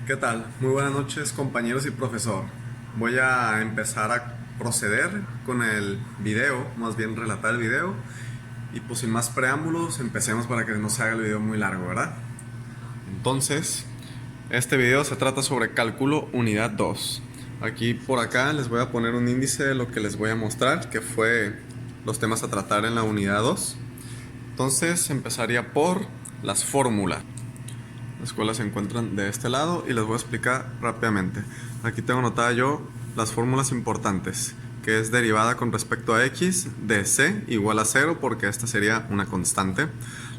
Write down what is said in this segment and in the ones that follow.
¿Qué tal? Muy buenas noches, compañeros y profesor. Voy a empezar a proceder con el video, más bien relatar el video. Y pues sin más preámbulos, empecemos para que no se haga el video muy largo, ¿verdad? Entonces, este video se trata sobre cálculo unidad 2. Aquí por acá les voy a poner un índice de lo que les voy a mostrar, que fue los temas a tratar en la unidad 2. Entonces empezaría por las fórmulas. Las escuelas se encuentran de este lado y les voy a explicar rápidamente. Aquí tengo anotada yo las fórmulas importantes, que es derivada con respecto a x de c igual a 0, porque esta sería una constante.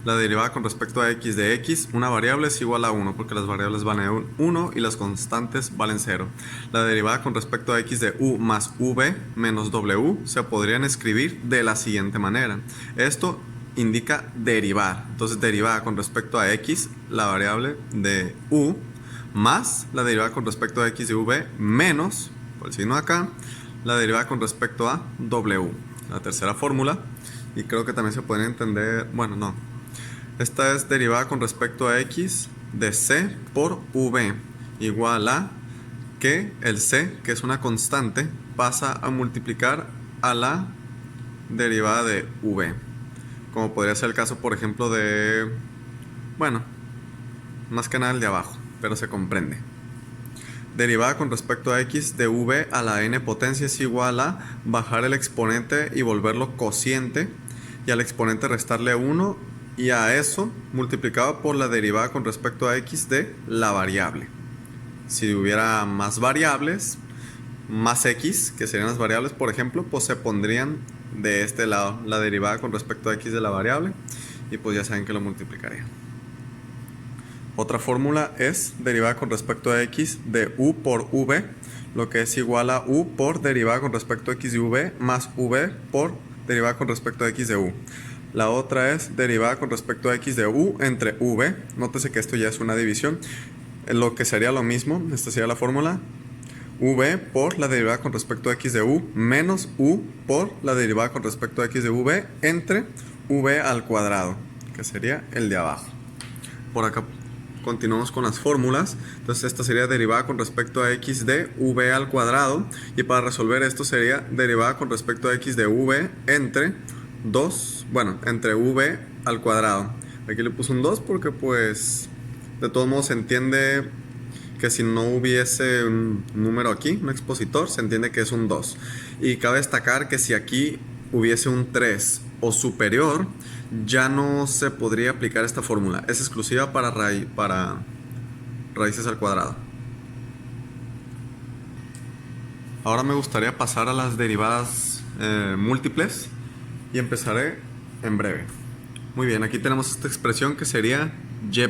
La derivada con respecto a x de x, una variable, es igual a 1, porque las variables valen 1 y las constantes valen 0. La derivada con respecto a x de u más v menos w se podrían escribir de la siguiente manera. Esto indica derivar. Entonces, derivada con respecto a x, la variable de u, más la derivada con respecto a x de v, menos, por el signo de acá, la derivada con respecto a w. La tercera fórmula, y creo que también se puede entender, bueno, no. Esta es derivada con respecto a x de c por v, igual a que el c, que es una constante, pasa a multiplicar a la derivada de v. Como podría ser el caso, por ejemplo, de... Bueno, más que nada el de abajo, pero se comprende. Derivada con respecto a x de v a la n potencia es igual a bajar el exponente y volverlo cociente, y al exponente restarle 1, y a eso multiplicado por la derivada con respecto a x de la variable. Si hubiera más variables, más x, que serían las variables, por ejemplo, pues se pondrían de este lado la derivada con respecto a x de la variable, y pues ya saben que lo multiplicaría. Otra fórmula es derivada con respecto a x de u por v, lo que es igual a u por derivada con respecto a x de v más v por derivada con respecto a x de u. La otra es derivada con respecto a x de u entre v. Nótese que esto ya es una división, lo que sería lo mismo. Esta sería la fórmula: v por la derivada con respecto a x de u menos u por la derivada con respecto a x de v entre v al cuadrado, que sería el de abajo. Por acá continuamos con las fórmulas. Entonces esta sería derivada con respecto a x de v al cuadrado, y para resolver esto sería derivada con respecto a x de v entre 2, bueno, entre v al cuadrado. Aquí le puse un 2 porque pues de todos modos se entiende que si no hubiese un número aquí, un expositor, se entiende que es un 2. Y cabe destacar que si aquí hubiese un 3 o superior, ya no se podría aplicar esta fórmula. Es exclusiva para raíces al cuadrado. Ahora me gustaría pasar a las derivadas múltiples, y empezaré en breve. Muy bien, aquí tenemos esta expresión que sería y',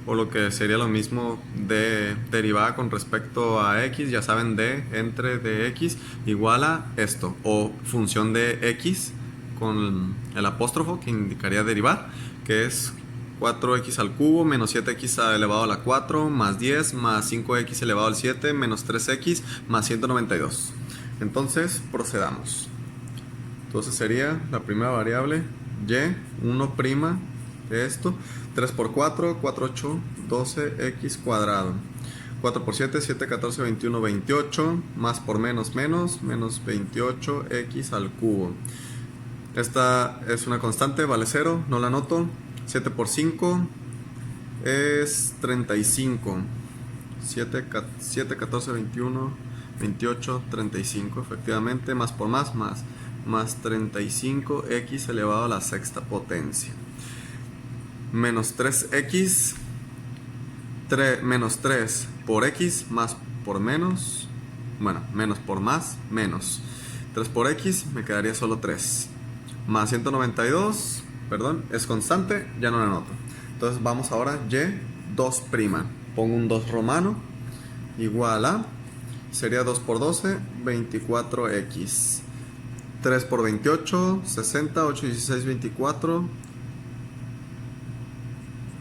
o lo que sería lo mismo de derivada con respecto a x, ya saben, d entre dx igual a esto, o función de x con el apóstrofo que indicaría derivar, que es 4x al cubo menos 7x elevado a la 4 más 10 más 5x elevado al 7 menos 3x más 192. Entonces procedamos. Entonces sería la primera variable y, 1' de esto, 3 por 4, 4, 8, 12x cuadrado. 4 por 7, 7, 14, 21, 28, más por menos, menos 28x al cubo. Esta es una constante, vale 0, no la anoto. 7 por 5 es 35. 7, 14, 21, 28, 35, efectivamente, más por más 35x elevado a la sexta potencia. Menos 3x, menos 3 por x, más por menos, bueno, menos por más, menos 3 por x, me quedaría solo 3, más 192, perdón, es constante, ya no la anoto. Entonces vamos ahora y2', pongo un 2 romano, igual a, sería 2 por 12, 24x. 3 por 28, 60, 8, 16, 24,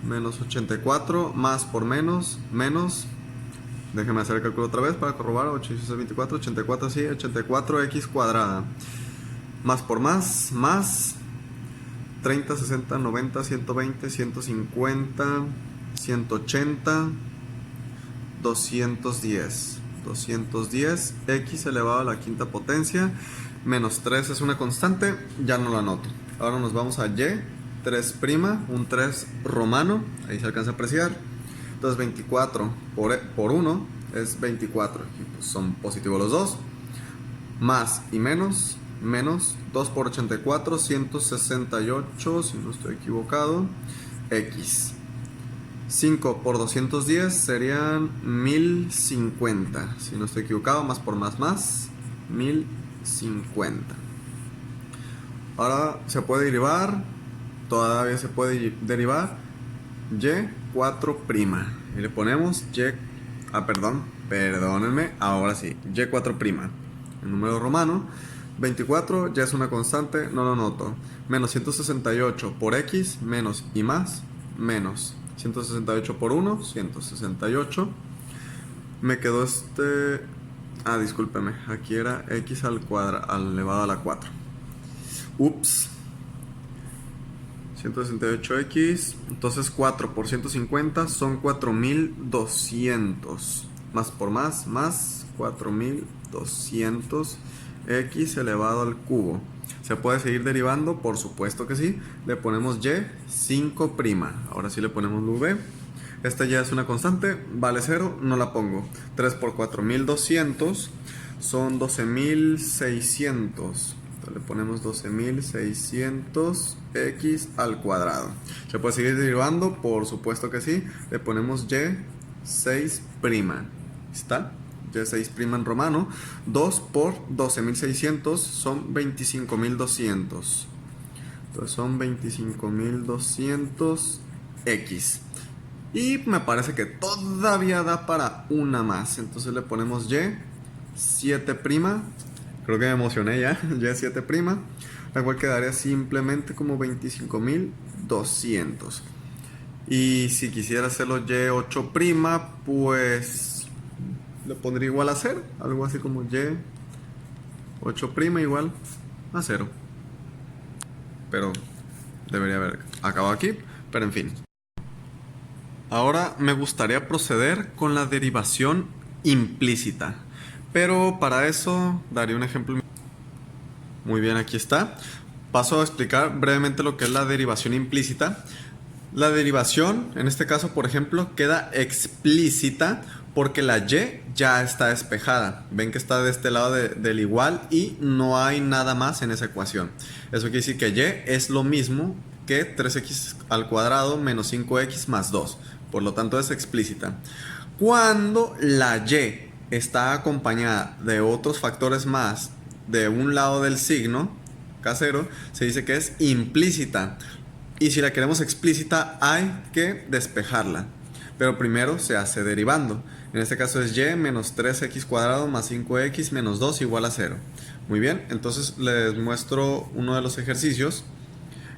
menos 84, más por menos, déjenme hacer el cálculo otra vez para corroborar, 8, 16, 24, 84, sí, 84x cuadrada, más por más, 30, 60, 90, 120, 150, 180, 210. 210 x elevado a la quinta potencia menos 3 es una constante, ya no lo anoto. Ahora nos vamos a y 3', un 3 romano, ahí se alcanza a apreciar. Entonces 24 por 1 es 24, y pues son positivos los dos. Más y menos 2 por 84, 168, si no estoy equivocado, x. 5 por 210 serían 1050, si no estoy equivocado, más por más, 1050. Ahora se puede derivar, todavía se puede derivar y4'. Y le ponemos perdónenme, ahora sí, y4'. El número romano, 24 ya es una constante, no lo noto. Menos 168 por x, menos y más, menos 168 por 1, 168. Me quedó discúlpeme, aquí era x al elevado a la 4. Ups. 168x, entonces 4 por 150 son 4200. Más por más, 4200 x elevado al cubo. ¿Se puede seguir derivando? Por supuesto que sí. Le ponemos y5'. Ahora sí le ponemos v. Esta ya es una constante, vale 0, no la pongo. 3 por 4200 son 12600. Entonces le ponemos 12600 x al cuadrado. ¿Se puede seguir derivando? Por supuesto que sí. Le ponemos y6'. ¿Está? y6' en romano. 2 por 12600 son 25200. Entonces son 25200 x. Y me parece que todavía da para una más. Entonces le ponemos y7'. Creo que me emocioné ya. y7'. La cual quedaría simplemente como 25200. Y si quisiera hacerlo y8', pues le pondría igual a 0. Algo así como y8' igual a 0. Pero debería haber acabado aquí. Pero en fin. Ahora me gustaría proceder con la derivación implícita. Pero para eso daré un ejemplo. Muy bien, aquí está. Paso a explicar brevemente lo que es la derivación implícita. La derivación, en este caso, por ejemplo, queda explícita porque la y ya está despejada. Ven que está de este lado del igual y no hay nada más en esa ecuación. Eso quiere decir que y es lo mismo que 3x al cuadrado menos 5x más 2. Por lo tanto es explícita. Cuando la y está acompañada de otros factores más de un lado del signo casero, se dice que es implícita. Y si la queremos explícita hay que despejarla. Pero primero se hace derivando. En este caso es y menos 3x cuadrado más 5x menos 2 igual a 0. Muy bien, entonces les muestro uno de los ejercicios,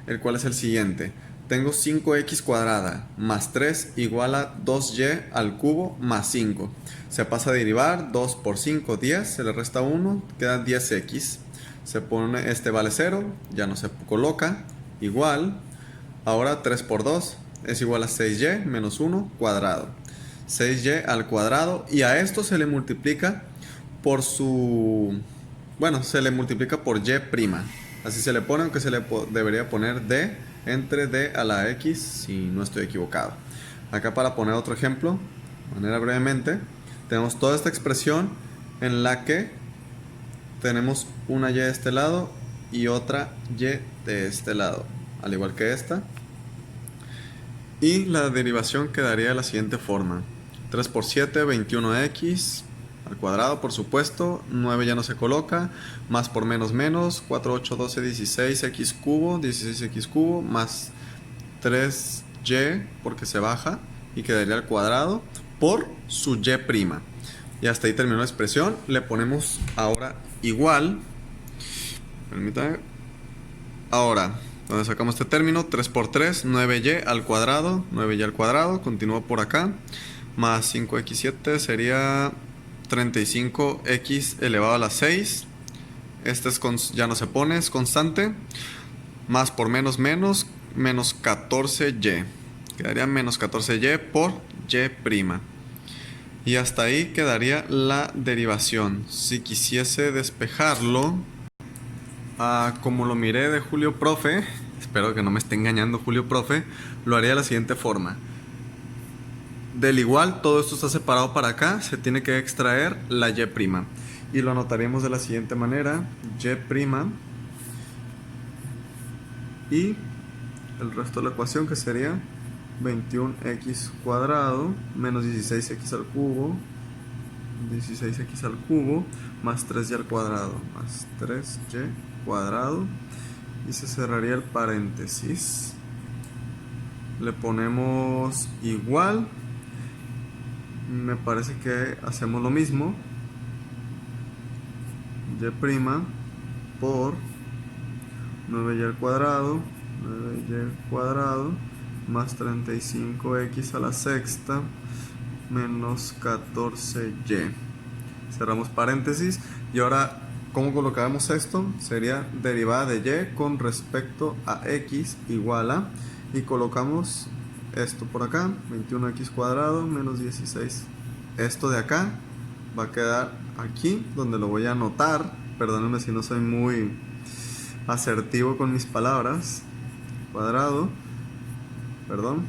el cual es el siguiente. Tengo 5x cuadrada más 3 igual a 2y al cubo más 5. Se pasa a derivar, 2 por 5, 10, se le resta 1, queda 10x. Se pone, vale 0, ya no se coloca, igual. Ahora 3 por 2 es ', 6y menos 1 cuadrado. 6y al cuadrado, y a esto se le multiplica por se le multiplica por y'. Así se le pone, aunque se le debería poner d entre d a la x si no estoy equivocado. Acá, para poner otro ejemplo, de manera brevemente, tenemos toda esta expresión en la que tenemos una y de este lado y otra y de este lado, al igual que esta. Y la derivación quedaría de la siguiente forma: 3 por 7, 21x al cuadrado, por supuesto, 9 ya no se coloca, más por menos menos, 4, 8, 12, 16x cubo, 16x cubo, más 3y porque se baja y quedaría al cuadrado por su y'. Y hasta ahí terminó la expresión. Le ponemos ahora igual. Permítanme. Ahora, donde sacamos este término, 3 por 3, 9y al cuadrado, 9y al cuadrado, continúa por acá, más 5x7 sería 35x elevado a la 6. Este ya no se pone, es constante. Más por menos menos, menos 14y. Quedaría menos 14y por y'. Y hasta ahí quedaría la derivación. Si quisiese despejarlo, como lo miré de Julio Profe, espero que no me esté engañando Julio Profe, lo haría de la siguiente forma. Del igual, todo esto está separado para acá, se tiene que extraer la y'. Y lo anotaríamos de la siguiente manera, y', y el resto de la ecuación, que sería 21x cuadrado menos 16x al cubo, 16x al cubo más 3y al cuadrado, más 3y cuadrado, y se cerraría el paréntesis. Le ponemos igual. Me parece que hacemos lo mismo. Y' por 9y al cuadrado, 9y al cuadrado más 35x a la sexta menos 14y. Cerramos paréntesis. Y ahora, ¿cómo colocamos esto? Sería derivada de y con respecto a x igual a, y colocamos esto por acá, 21x cuadrado menos 16. Esto de acá va a quedar aquí, donde lo voy a anotar. Perdónenme si no soy muy asertivo con mis palabras. Cuadrado, perdón,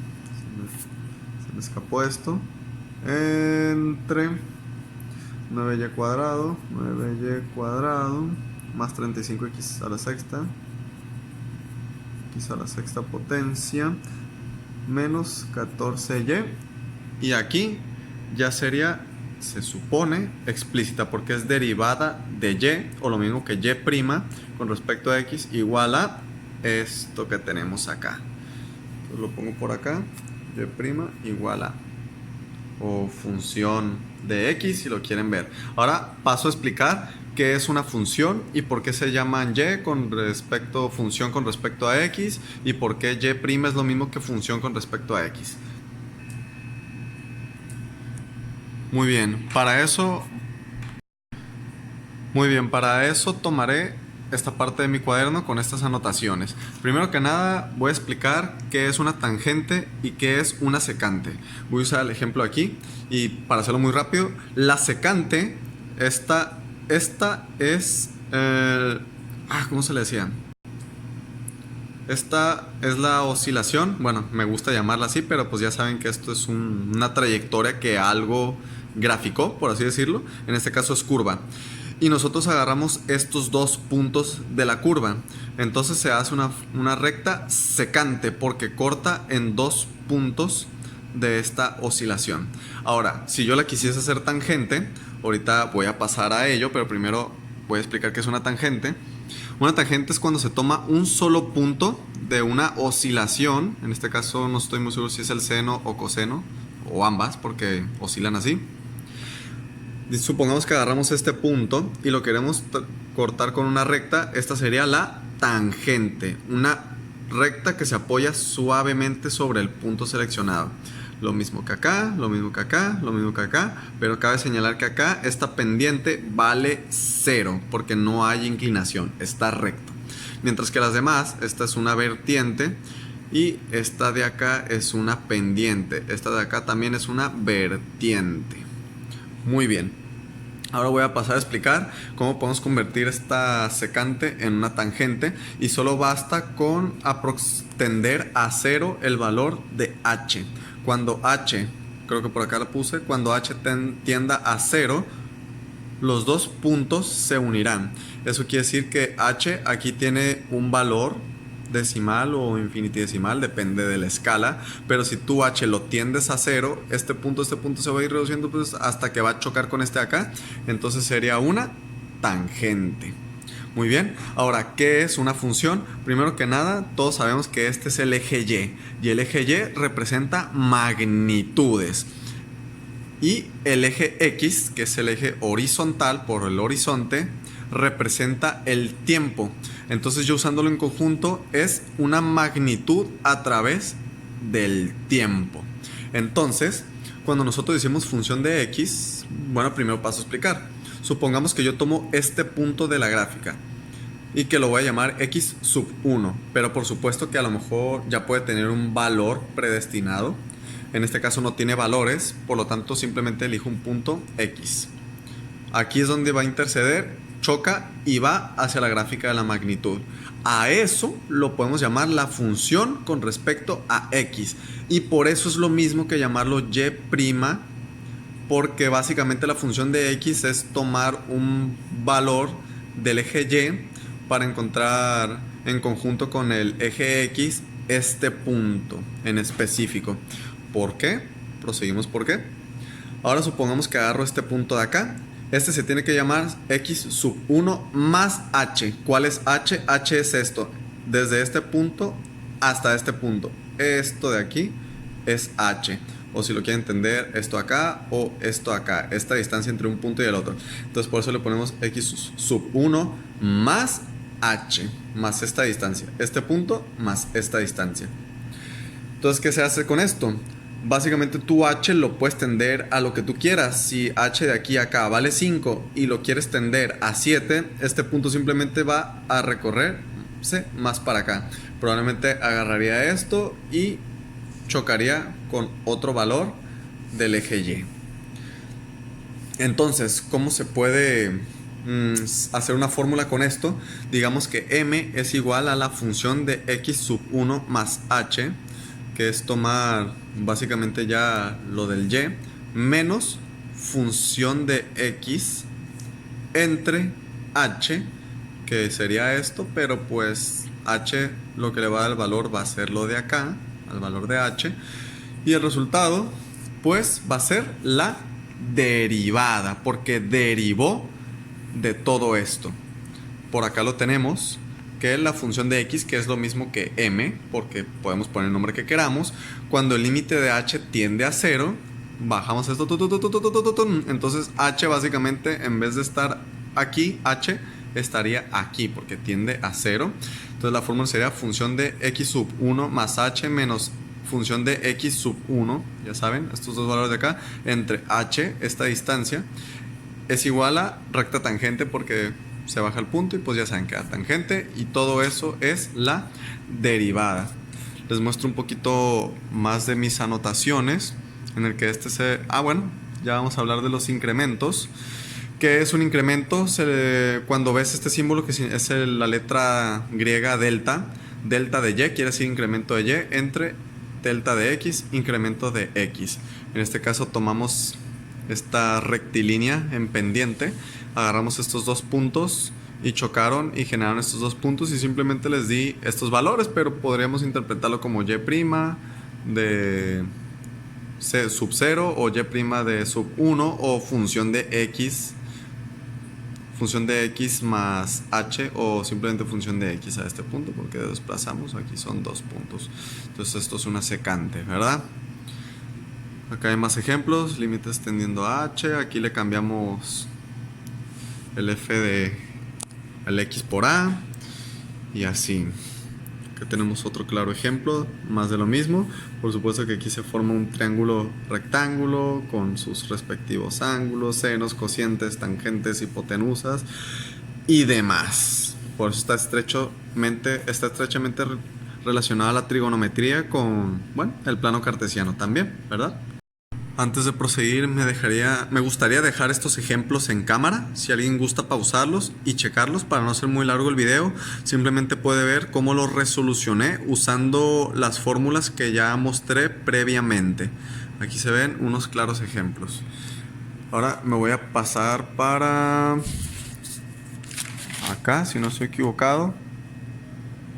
se me escapó esto, entre 9y cuadrado, 9y cuadrado más 35x a la sexta, x a la sexta potencia, menos 14y. Y aquí ya sería, se supone, explícita, porque es derivada de y, o lo mismo que y' con respecto a x, igual a esto que tenemos acá. Entonces lo pongo por acá, y' igual a, o función de x, si lo quieren ver. Ahora paso a explicar qué es una función y por qué se llaman y con respecto, función con respecto a x, y por qué y' es lo mismo que función con respecto a x. Muy bien, para eso tomaré esta parte de mi cuaderno con estas anotaciones. Primero que nada voy a explicar qué es una tangente y qué es una secante. Voy a usar el ejemplo aquí, y para hacerlo muy rápido, la secante, esta es ¿cómo se le decía? Esta es la oscilación, bueno, me gusta llamarla así, pero pues ya saben que esto es una trayectoria que algo graficó, por así decirlo. En este caso es curva. Y nosotros agarramos estos dos puntos de la curva. Entonces se hace una recta secante porque corta en dos puntos de esta oscilación. Ahora, si yo la quisiese hacer tangente, ahorita voy a pasar a ello, pero primero voy a explicar qué es una tangente. Una tangente es cuando se toma un solo punto de una oscilación. En este caso no estoy muy seguro si es el seno o coseno, o ambas, porque oscilan así. Supongamos que agarramos este punto y lo queremos cortar con una recta. Esta sería la tangente, una recta que se apoya suavemente sobre el punto seleccionado. Lo mismo que acá, lo mismo que acá, lo mismo que acá, pero cabe señalar que acá esta pendiente vale 0 porque no hay inclinación, está recto. Mientras que las demás, esta es una vertiente y esta de acá es una pendiente. Esta de acá también es una vertiente. Muy bien. Ahora voy a pasar a explicar cómo podemos convertir esta secante en una tangente, y solo basta con tender a 0 el valor de h. Cuando h, creo que por acá lo puse, cuando h tienda a 0, los dos puntos se unirán. Eso quiere decir que h aquí tiene un valor decimal o infinitesimal, depende de la escala, pero si tú h lo tiendes a 0, este punto se va a ir reduciendo pues, hasta que va a chocar con este de acá. Entonces sería una tangente. Muy bien, ahora, ¿qué es una función? Primero que nada, todos sabemos que este es el eje Y, y el eje Y representa magnitudes. Y el eje X, que es el eje horizontal por el horizonte, representa el tiempo. Entonces yo usándolo en conjunto es una magnitud a través del tiempo. Entonces, cuando nosotros decimos función de X, bueno, primero paso a explicar. Supongamos que yo tomo este punto de la gráfica y que lo voy a llamar X sub 1, pero por supuesto que a lo mejor ya puede tener un valor predestinado. En este caso no tiene valores, por lo tanto simplemente elijo un punto X. Aquí es donde va a interceder, choca y va hacia la gráfica de la magnitud. A eso lo podemos llamar la función con respecto a X. Y por eso es lo mismo que llamarlo Y', porque básicamente la función de X es tomar un valor del eje Y para encontrar en conjunto con el eje X este punto en específico. ¿Por qué? Proseguimos por qué. Ahora supongamos que agarro este punto de acá. Este se tiene que llamar X sub 1 más H. ¿Cuál es H? H es esto. Desde este punto hasta este punto. Esto de aquí es H. O si lo quieren entender, esto acá o esto acá. Esta distancia entre un punto y el otro. Entonces por eso le ponemos X sub 1 más H. Más esta distancia. Este punto más esta distancia. Entonces, ¿qué se hace con esto? Básicamente tu H lo puedes tender a lo que tú quieras. Si H de aquí a acá vale 5 y lo quieres tender a 7, este punto simplemente va a recorrerse más para acá. Probablemente agarraría esto y chocaría con otro valor del eje Y. Entonces, ¿cómo se puede hacer una fórmula con esto? Digamos que M es igual a la función de X sub 1 más H, que es tomar básicamente ya lo del Y, menos función de X entre H, que sería esto, pero pues H lo que le va a dar el valor va a ser lo de acá, al valor de H, y el resultado pues va a ser la derivada, porque derivó de todo esto. Por acá lo tenemos, que es la función de X, que es lo mismo que M, porque podemos poner el nombre que queramos. Cuando el límite de H tiende a 0, bajamos esto, entonces H básicamente en vez de estar aquí, H estaría aquí, porque tiende a 0. Entonces la fórmula sería función de X sub 1 más H menos función de X sub 1, ya saben, estos dos valores de acá, entre H, esta distancia, es igual a recta tangente, porque se baja el punto y pues ya saben que la tangente, y todo eso es la derivada. Les muestro un poquito más de mis anotaciones, en el que bueno, ya vamos a hablar de los incrementos. ¿Qué es un incremento? Cuando ves este símbolo, que es la letra griega delta, delta de Y quiere decir incremento de Y, entre delta de X, incremento de X. En este caso tomamos esta rectilínea en pendiente, agarramos estos dos puntos y chocaron y generaron estos dos puntos, y simplemente les di estos valores, pero podríamos interpretarlo como Y' de sub 0 o Y' de sub 1, o función de X más H, o simplemente función de X a este punto, porque desplazamos, aquí son dos puntos. Entonces esto es una secante, ¿verdad? Acá hay más ejemplos, límites tendiendo a H, aquí le cambiamos el F de el X por A, y así. Aquí tenemos otro claro ejemplo, más de lo mismo. Por supuesto que aquí se forma un triángulo rectángulo con sus respectivos ángulos, senos, cocientes, tangentes, hipotenusas y demás. Por eso está estrechamente relacionada a la trigonometría con, bueno, el plano cartesiano también, ¿verdad? Antes de proseguir, me gustaría dejar estos ejemplos en cámara. Si alguien gusta pausarlos y checarlos para no hacer muy largo el video, simplemente puede ver cómo los resolucioné usando las fórmulas que ya mostré previamente. Aquí se ven unos claros ejemplos. Ahora me voy a pasar para acá, si no estoy equivocado.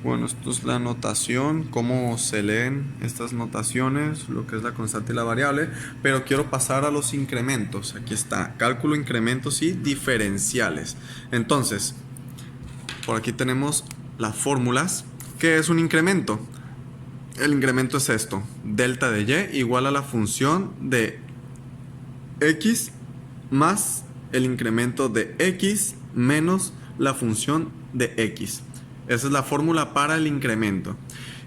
Bueno, esto es la notación, cómo se leen estas notaciones, lo que es la constante y la variable, pero quiero pasar a los incrementos. Aquí está, cálculo, incrementos y diferenciales. Entonces, por aquí tenemos las fórmulas. ¿Qué es un incremento? El incremento es esto, delta de Y igual a la función de X más el incremento de X menos la función de X. Esa es la fórmula para el incremento.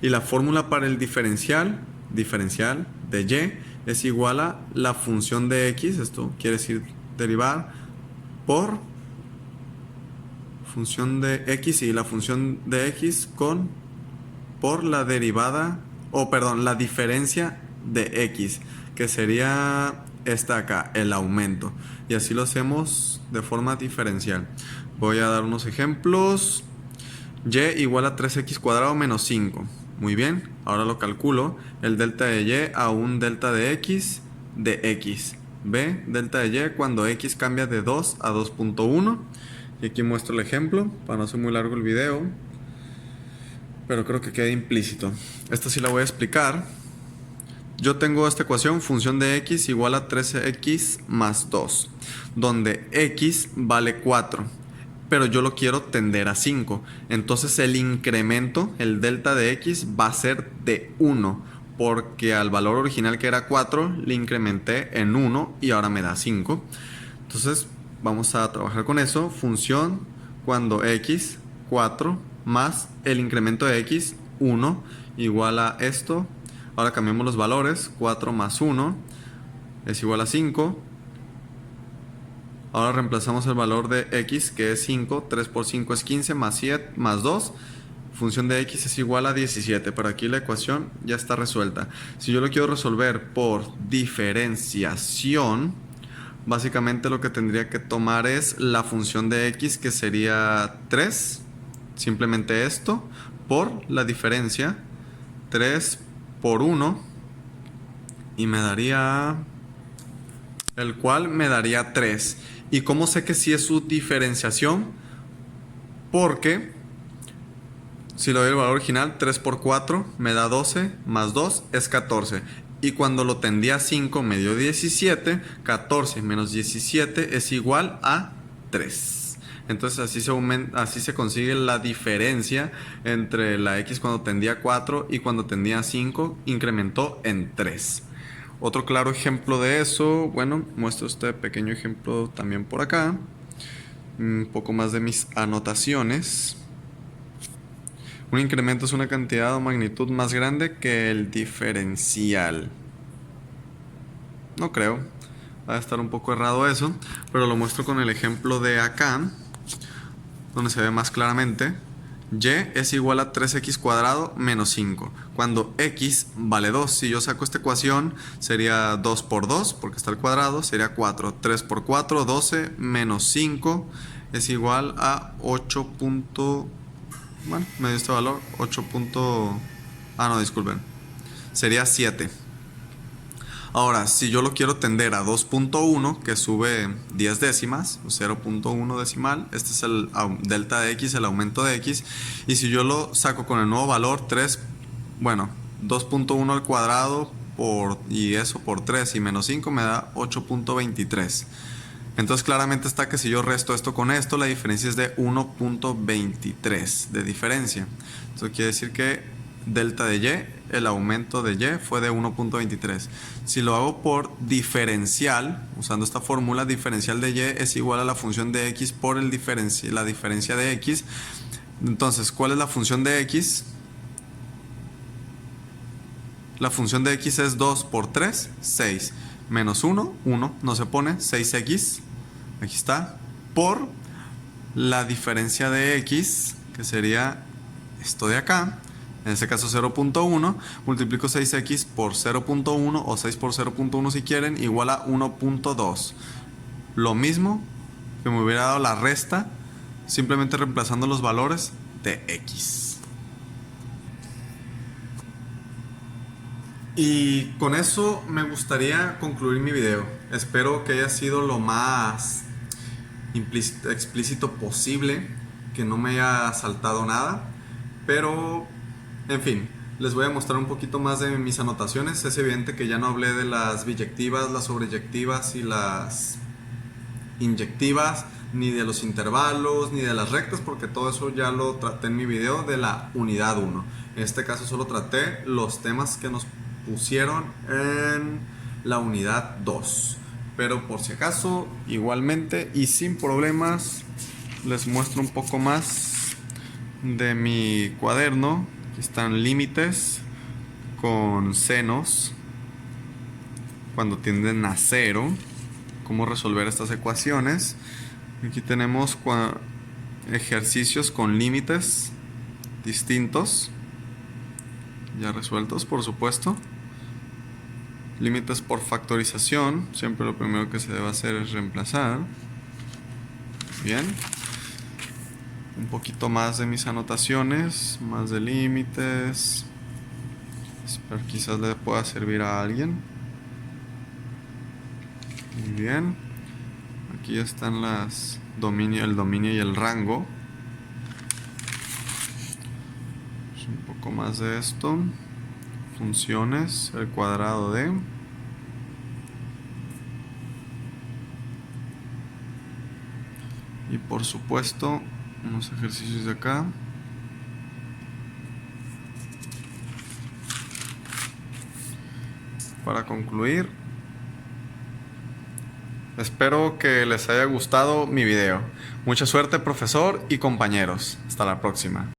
Y la fórmula para el diferencial de Y, es igual a la función de X, esto quiere decir derivar, por función de X, y la función de X por la derivada, la diferencia de x, que sería esta de acá, el aumento. Y así lo hacemos de forma diferencial. Voy a dar unos ejemplos. Y igual a 3x cuadrado menos 5. Muy bien, ahora lo calculo. El delta de y a un delta de x. B, delta de y cuando x cambia de 2 a 2.1. Y aquí muestro el ejemplo, para no hacer muy largo el video, pero creo que queda implícito. Esta sí la voy a explicar. Yo tengo esta ecuación, función de x igual a 13x más 2, donde x vale 4, pero yo lo quiero tender a 5. Entonces el incremento, el delta de x, va a ser de 1, porque al valor original que era 4, le incrementé en 1 y ahora me da 5. Entonces vamos a trabajar con eso. Función cuando x, 4, más el incremento de x, 1, igual a esto. Ahora cambiamos los valores. 4 más 1 es igual a 5. Ahora reemplazamos el valor de x, que es 5. 3 por 5 es 15, más 7, más 2. Función de x es igual a 17. Pero aquí la ecuación ya está resuelta. Si yo lo quiero resolver por diferenciación, básicamente lo que tendría que tomar es la función de x, que sería 3. Simplemente esto por la diferencia. 3 por 1. Y me daría... el cual me daría 3. ¿Y cómo sé que sí es su diferenciación? Porque si le doy el valor original, 3 por 4 me da 12, más 2 es 14. Y cuando lo tendí a 5 me dio 17. 14 menos 17 es igual a 3. Entonces así se consigue la diferencia entre la x cuando tendía a 4 y cuando tendía a 5, incrementó en 3. Otro claro ejemplo de eso, bueno, muestro este pequeño ejemplo también por acá. Un poco más de mis anotaciones. Un incremento es una cantidad o magnitud más grande que el diferencial. No creo, va a estar un poco errado eso, pero lo muestro con el ejemplo de acá, donde se ve más claramente. Y es igual a 3x cuadrado menos 5. Cuando x vale 2, si yo saco esta ecuación, sería 2 por 2, porque está al cuadrado, sería 4. 3 por 4, 12, menos 5 es igual a 8. Bueno, me dio este valor, 8. No, disculpen. Sería 7. Ahora, si yo lo quiero tender a 2.1, que sube 10 décimas, 0.1 decimal, este es el delta de x, el aumento de x. Y si yo lo saco con el nuevo valor, 2.1 al cuadrado y eso por 3 y menos 5 me da 8.23. Entonces claramente está que si yo resto esto con esto, la diferencia es de 1.23 de diferencia. Eso quiere decir que delta de y, el aumento de y fue de 1.23. Si lo hago por diferencial, usando esta fórmula, diferencial de y es igual a la función de x por la diferencia de x. Entonces, ¿cuál es la función de x? La función de x es 2 por 3, 6. Menos 1, 1, no se pone, 6x. Aquí está. Por la diferencia de x, que sería esto de acá. En este caso 0.1, multiplico 6x por 0.1 o 6 por 0.1 si quieren, igual a 1.2. Lo mismo que me hubiera dado la resta, simplemente reemplazando los valores de x. Y con eso me gustaría concluir mi video. Espero que haya sido lo más explícito posible, que no me haya saltado nada, pero... en fin, les voy a mostrar un poquito más de mis anotaciones. Es evidente que ya no hablé de las biyectivas, las sobreyectivas y las inyectivas, ni de los intervalos, ni de las rectas, porque todo eso ya lo traté en mi video de la unidad 1. En este caso solo traté los temas que nos pusieron en la unidad 2. Pero por si acaso, igualmente y sin problemas, les muestro un poco más de mi cuaderno. Están límites con senos cuando tienden a 0. Cómo resolver estas ecuaciones. Aquí tenemos ejercicios con límites distintos, ya resueltos, por supuesto. Límites por factorización. Siempre lo primero que se debe hacer es reemplazar. Bien. Un poquito más de mis anotaciones, más de límites. Espero quizás le pueda servir a alguien. Muy bien. Aquí están el dominio y el rango. Un poco más de esto. Funciones, el cuadrado de. Y por supuesto, unos ejercicios de acá. Para concluir, espero que les haya gustado mi video. Mucha suerte, profesor y compañeros. Hasta la próxima.